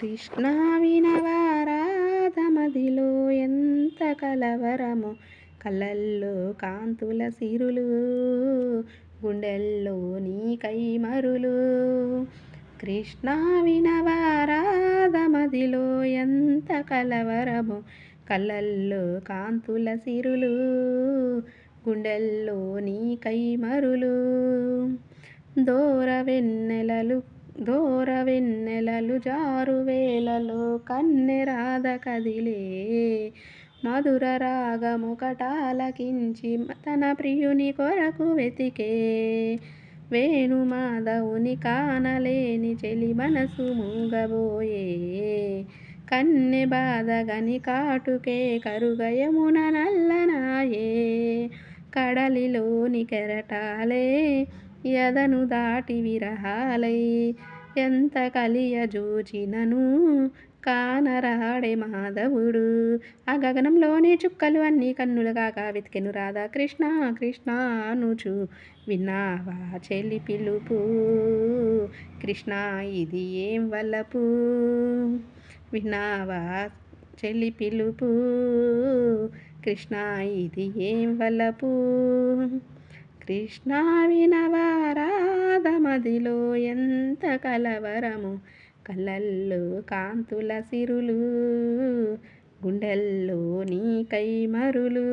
కృష్ణ వినవారాధమదిలో ఎంత కలవరము, కళ్ళల్లో కాంతుల సిరులు, గుండెల్లో నీకై మరులు. కృష్ణ వినవారాధమదిలో ఎంత కలవరము, కళ్ళల్లో కాంతుల సిరులు, గుండెల్లో నీకై మరులు. దూర వెన్నెలలు జారు వేలలో కన్నెరాధ కదిలే, మధుర రాగముకటాలకించి తన ప్రియుని కొరకు వెతికే. వేణుమాధవుని కానలేని చెలి మనసు మూగబోయే, కన్నె బాధగని కాటుకే కరుగయమున నల్లనాయే. కడలిలోని కెరటాలే యదను దాటి విరహాలై, ఎంత కలియజూచినను కానరాడే మాధవుడు. ఆ గగనంలోని చుక్కలు అన్నీ కన్నులు కాక వెతికెను రాధా కృష్ణ కృష్ణ అనుచు. విన్నావా చెలి పిలుపు, కృష్ణ ఇది ఏం వలపు. విన్నావా చెలి పిలుపు, కృష్ణ ఇది ఏం వలపు. కృష్ణ వినవారాధమదిలో ఎంత కలవరము, కళ్ళల్లో కాంతుల సిరులు, గుండెల్లో నీకై మరులు.